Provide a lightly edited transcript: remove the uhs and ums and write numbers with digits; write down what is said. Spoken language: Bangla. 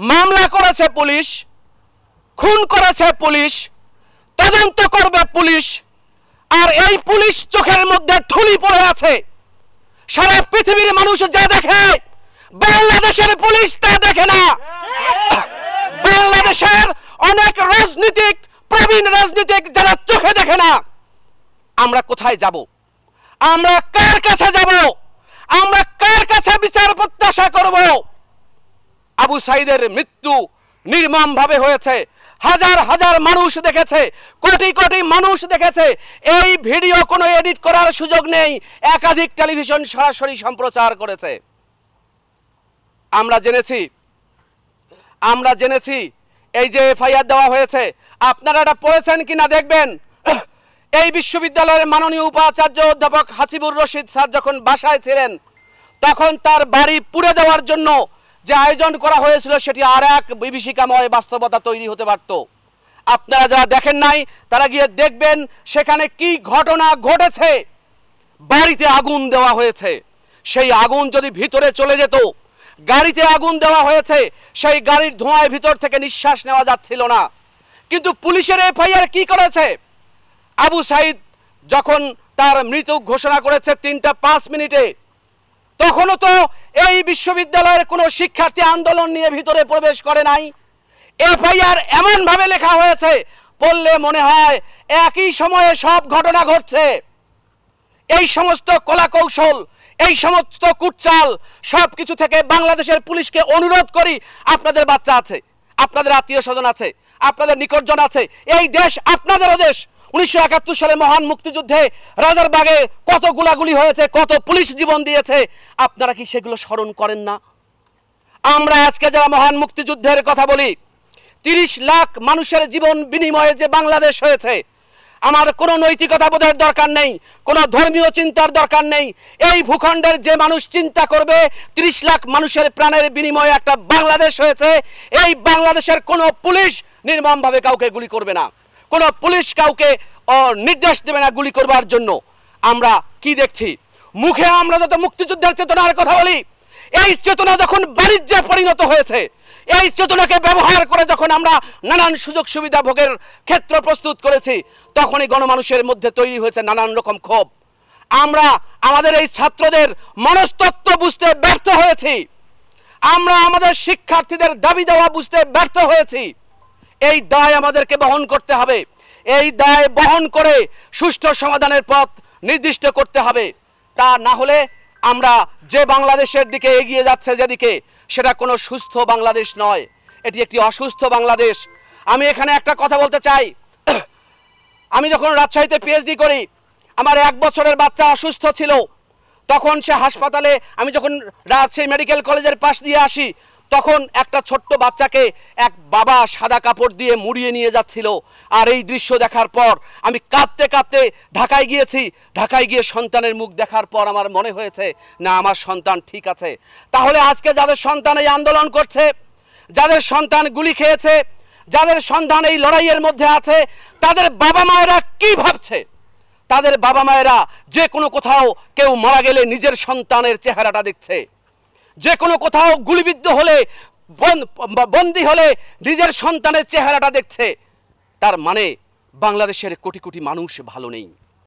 মামলা করেছে পুলিশ, খুন করেছে পুলিশ, তদন্ত করবে পুলিশ, আর এই পুলিশ চোখের মধ্যে ধুলি পড়ে আছে। সারা পৃথিবীর মানুষ যা দেখে বাংলাদেশের পুলিশ তা দেখে না। বাংলাদেশের অনেক রাজনীতিক, প্রবীণ রাজনীতিক যারা চোখে দেখে না। আমরা কোথায় যাব? আমরা কার কাছে যাব? আমরা কার কাছে বিচার প্রত্যাশা করব? আবু সাঈদের মৃত্যু নির্মমভাবে হয়েছে, হাজার হাজার মানুষ দেখেছে, কোটি কোটি মানুষ দেখেছে। এই ভিডিও কোনো এডিট করার সুযোগ নেই, একাধিক টেলিভিশন সরাসরি সম্প্রচার করেছে। আমরা জেনেছি এই যে এফআইআর দেওয়া হয়েছে, আপনারা এটা পড়েছেন কিনা দেখবেন। এই বিশ্ববিদ্যালয়ের মাননীয় উপাচার্য অধ্যাপক হাসিবুর রশিদ স্যার যখন বাসায় ছিলেন, তখন তার বাড়ি পুড়ে দেওয়ার জন্য যে আয়োজন করা হয়েছিল সেটি আর এক বিভীষিকাময় বাস্তবতা তৈরি হতে পারত। আপনারা যারা দেখেন নাই তারা গিয়ে দেখবেন সেখানে কি ঘটনা ঘটেছে। বাড়িতে আগুন দেওয়া হয়েছে, সেই আগুন যদি ভিতরে চলে যেত, গাড়িতে আগুন দেওয়া হয়েছে, সেই গাড়ির ধোঁয়ায় ভিতর থেকে নিঃশ্বাস নেওয়া যাচ্ছিল না। কিন্তু পুলিশের এফআইআর কি করেছে? আবু সাঈদ যখন তার মৃত্যু ঘোষণা করেছে 3টা 5 মিনিটে, তখনও তো এই বিশ্ববিদ্যালয়ের কোনো শিক্ষার্থী আন্দোলন নিয়ে ভিতরে প্রবেশ করে নাই। এফআইআর এমন ভাবে লেখা হয়েছে, পড়লে মনে হয় একই সময়ে সব ঘটনা ঘটছে। এই সমস্ত কলাকৌশল, এই সমস্ত কুটচাল সবকিছু থেকে বাংলাদেশের পুলিশকে অনুরোধ করি, আপনাদের বাচ্চা আছে, আপনাদের আত্মীয় স্বজন আছে, আপনাদের নিকটজন আছে, এই দেশ আপনাদেরও দেশ। 1971 সালে মহান মুক্তিযুদ্ধে রাজারবাগে কত গোলাগুলি হয়েছে, কত পুলিশ জীবন দিয়েছে, আপনারা কি সেগুলো স্মরণ করেন না? আমরা আজকে যারা মহান মুক্তিযুদ্ধের কথা বলি, 30 লাখ মানুষের জীবন বিনিময়ে যে বাংলাদেশ হয়েছে, আমার কোনো নৈতিকতা বোধের দরকার নেই, কোনো ধর্মীয় চিন্তার দরকার নেই। এই ভূখণ্ডের যে মানুষ চিন্তা করবে 30 লাখ মানুষের প্রাণের বিনিময়ে একটা বাংলাদেশ হয়েছে, এই বাংলাদেশের কোনো পুলিশ নির্মমভাবে কাউকে গুলি করবে না, কোনো পুলিশ কাউকে নির্দেশ দেবে না গুলি করবার জন্য। আমরা কি দেখছি? মুখে আমরা যত মুক্তিযুদ্ধের চেতনার কথা বলি, এই চেতনা যখন বাণিজ্যে পরিণত হয়েছে, এই চেতনাকে ব্যবহার করে যখন আমরা নানান সুযোগ সুবিধা ভোগের ক্ষেত্র প্রস্তুত করেছি, তখনই গণমানুষের মধ্যে তৈরি হয়েছে নানান রকম ক্ষোভ। আমরা আমাদের এই ছাত্রদের মনস্তত্ত্ব বুঝতে ব্যর্থ হয়েছি, আমরা আমাদের শিক্ষার্থীদের দাবি দেওয়া বুঝতে ব্যর্থ হয়েছি। এই দায় আমাদেরকে বহন করতে হবে, এই দায় বহন করে সুষ্ঠু সমাধানের পথ নির্দিষ্ট করতে হবে। তা না হলে আমরা যে বাংলাদেশের দিকে এগিয়ে যাচ্ছে যেদিকে, সেটা কোনো সুস্থ বাংলাদেশ নয়, এটি একটি অসুস্থ বাংলাদেশ। আমি এখানে একটা কথা বলতে চাই। আমি যখন রাজশাহীতে পিএইচডি করি, আমার 1 বছরের বাচ্চা অসুস্থ ছিল, তখন সে হাসপাতালে, আমি যখন রাজশাহী মেডিকেল কলেজের পাশ দিয়ে আসি, তখন একটা ছোট্ট বাচ্চাকে এক বাবা সাদা কাপড় দিয়ে মুড়িয়ে নিয়ে যাচ্ছিল। আর এই দৃশ্য দেখার পর আমি কাঁদতে কাঁদতে ঢাকায় গিয়েছি। ঢাকায় গিয়ে সন্তানের মুখ দেখার পর আমার মনে হয়েছে, না, আমার সন্তান ঠিক আছে। তাহলে আজকে যাদের সন্তান এই আন্দোলন করছে, যাদের সন্তান গুলি খেয়েছে, যাদের সন্তান এই লড়াইয়ের মধ্যে আছে, তাদের বাবা মায়েরা কি ভাবছে? তাদের বাবা মায়েরা যে কোনো কোথাও কেউ মারা গেলে নিজের সন্তানের চেহারাটা দেখছে, যে কোনো কোথাও গুলিবিদ্ধ হলে, বন্দী হলে নিজের সন্তানের চেহারাটা দেখছে। তার মানে বাংলাদেশের কোটি কোটি মানুষ ভালো নেই।